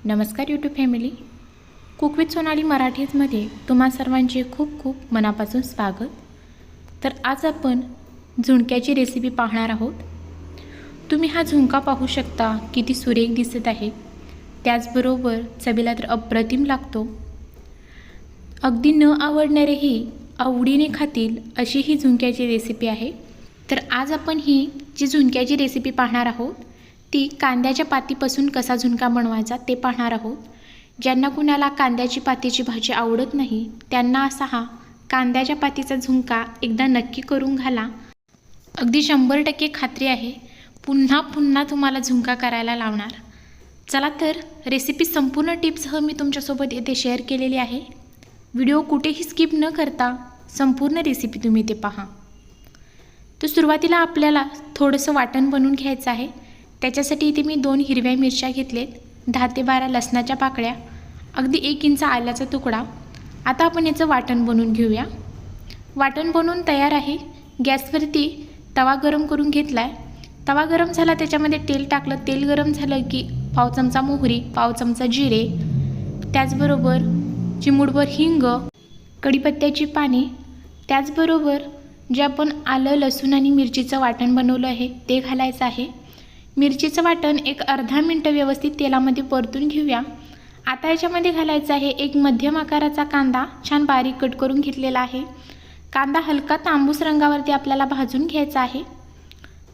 नमस्कार YouTube family, cook with Sonali मराठीजमध्ये तुम्हा सर्वांचे खूप खूप मनापासून स्वागत। तर आज आपण झुणक्याची रेसिपी पाहणार आहोत। तुम्ही हा झुणका पाहू शकता, किती सुरेख दिसत आहे, त्याचबरोबर चवीला तर अप्रतिम लागतो। अगदी न आवडणारेही आवडीने खातील अशी ही झुणक्याची रेसिपी आहे। तर आज आपण ही जी झुणक्याची रेसिपी पाहणार आहोत ती कांद्याच्या पातीपासून कसा झुणका बनवायचा ते पाहणार आहोत। ज्यांना कुणाला कांद्याची पातीची भाजी आवडत नाही त्यांना असा हा कांद्याच्या पातीचा झुणका एकदा नक्की करून घाला। अगदी 100% खात्री आहे पुन्हा पुन्हा तुम्हाला झुणका करायला लावणार। चला तर रेसिपी संपूर्ण टिप्ससह मी तुमच्यासोबत येथे शेअर केलेली आहे। व्हिडिओ कुठेही स्किप न करता संपूर्ण रेसिपी तुम्ही ते पहा। तर सुरुवातीला आपल्याला थोडंसं वाटण बनवून घ्यायचं आहे। त्याच्यासाठी इथे मी 2 हिरव्या मिरच्या घेतलेत, 10 ते 12 लसणाच्या पाकळ्या, अगदी 1 इंच आल्याचा तुकडा। आता आपण याचं वाटण बनवून घेऊया। वाटण बनवून तयार आहे। गॅसवरती तवा गरम करून घेतलाय। तवा गरम झाला, त्याच्यामध्ये तेल टाकलं। तेल गरम झालं की पाव चमचा मोहरी, पाव चमचा जिरे, त्याचबरोबर चिमूटभर हिंग, कढीपत्त्याची पाने, त्याचबरोबर जे आपण आलं लसूण आणि मिरचीचं वाटण बनवलं आहे ते घालायचं आहे। मिरचीचं वाटण एक अर्धा मिनिट व्यवस्थित तेलामध्ये परतून घेऊया। आता याच्यामध्ये घालायचं आहे एक मध्यम आकाराचा कांदा, छान बारीक कट करून घेतलेला आहे। कांदा हलका तांबूस रंगावरती आपल्याला भाजून घ्यायचा आहे।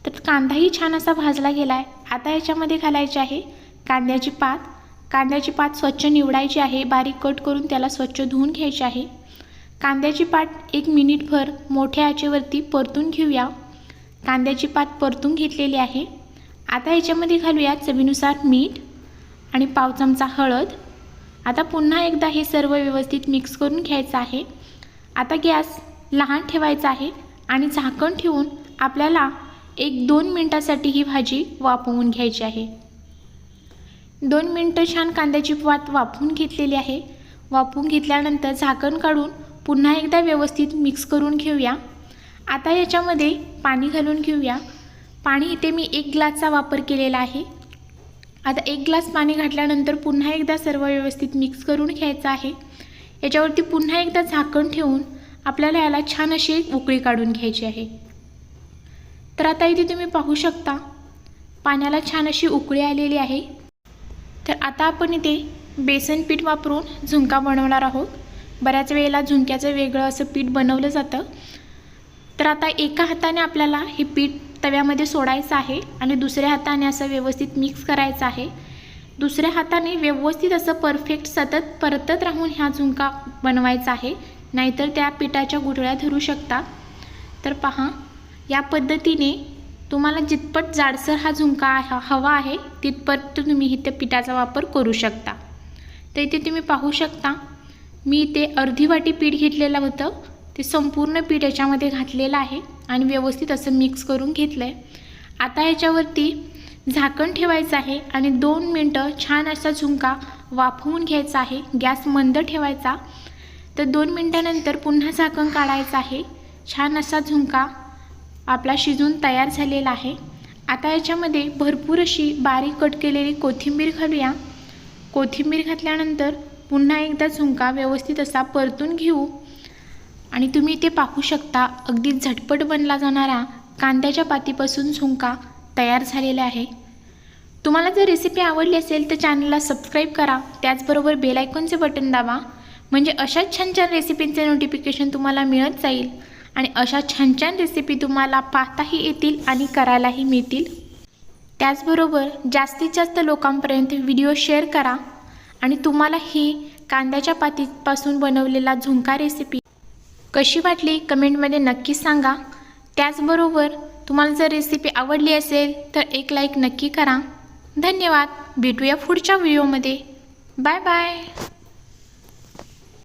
तर कांदाही छान असा भाजला गेला आहे। आता याच्यामध्ये घालायचे आहे कांद्याची पात। कांद्याची पात स्वच्छ निवडायची आहे, बारीक कट करून त्याला स्वच्छ धुवून घ्यायची आहे। कांद्याची पात 1 मिनिटभर मोठ्या आचेवरती परतून घेऊया। कांद्याची पात परतून घेतलेली आहे। आता याच्यामध्ये घालूया चवीनुसार मीठ आणि पाव चमचा हळद। आता पुन्हा एकदा हे सर्व व्यवस्थित मिक्स करून घ्यायचं आहे। आता गॅस लहान ठेवायचा आहे आणि झाकण ठेवून आपल्याला 1-2 मिनिटासाठी ही भाजी वाफवून घ्यायची आहे। 2 मिनिटं छान कांद्याची पात वाफवून घेतलेली आहे। वाफवून घेतल्यानंतर झाकण काढून पुन्हा एकदा व्यवस्थित मिक्स करून घेऊया। आता याच्यामध्ये पाणी घालून घेऊया। पाणी इथे मी 1 ग्लासचा वापर केलेला आहे। आता 1 ग्लास पाणी घातल्यानंतर पुन्हा एकदा सर्व व्यवस्थित मिक्स करून घ्यायचं आहे। याच्यावरती पुन्हा एकदा झाकण ठेवून आपल्याला याला छान अशी एक उकळी काढून घ्यायची आहे। तर आता इथे तुम्ही पाहू शकता पाण्याला छान अशी उकळी आलेली आहे। तर आता आपण इथे बेसन पीठ वापरून झुणका बनवणार आहोत। बऱ्याच वेळेला झुणक्याचं वेगळं असं पीठ बनवलं जातं। तर आता एका हाताने आपल्याला हे पीठ तव्यामध्ये सोडायचं आहे आणि दुसऱ्या हाताने असं व्यवस्थित मिक्स करायचं आहे। दुसऱ्या हाताने व्यवस्थित असं परफेक्ट सतत परतत राहून हा झुणका बनवायचा आहे, नाहीतर त्या पिठाच्या गुठळ्या धरू शकतात। तर पहा, या पद्धतीने तुम्हाला जितपत जाडसर हा झुणका हवा आहे तितपत तुम्ही इथे पिठाचा वापर करू शकता। तर इथे तुम्ही पाहू शकता मी इथे अर्धी वाटी पीठ घेतलेलं होतं, ते संपूर्ण पीठ याच्यामध्ये घातलेलं आहे आणि व्यवस्थित असं मिक्स करून घेतलं आहे। आता याच्यावरती झाकण ठेवायचं आहे आणि 2 मिनिटं छान असा झुणका वाफवून घ्यायचा आहे। गॅस मंद ठेवायचा। तर 2 मिनिटानंतर पुन्हा झाकण काढायचं आहे। छान असा झुणका आपला शिजून तयार झालेला आहे। आता याच्यामध्ये भरपूर अशी बारीक कट केलेली कोथिंबीर घालूया। कोथिंबीर घातल्यानंतर पुन्हा एकदा झुणका व्यवस्थित असा परतून घेऊ आणि तुम्ही इथे पाहू शकता अगदी झटपट बनला जाणारा कांद्याच्या पातीपासून झुणका तयार झालेला आहे। तुम्हाला जर रेसिपी आवडली असेल तर चॅनलला सबस्क्राईब करा, त्याचबरोबर बेल आयकॉनचे बटन दाबा, म्हणजे अशाच छान छान रेसिपींचे नोटिफिकेशन तुम्हाला मिळत जाईल आणि अशा छान छान रेसिपी तुम्हाला पाहताही येतील आणि करायलाही मिळतील। त्याचबरोबर जास्तीत जास्त लोकांपर्यंत व्हिडिओ शेअर करा आणि तुम्हाला ही कांद्याच्या पातीपासून बनवलेला झुणका रेसिपी कशी वाटली कमेंटमध्ये नक्की सांगा। त्याचबरोबर तुम्हाला जर रेसिपी आवडली असेल तर एक लाईक नक्की करा। धन्यवाद। भेटूया पुढच्या व्हिडिओमध्ये। Bye bye.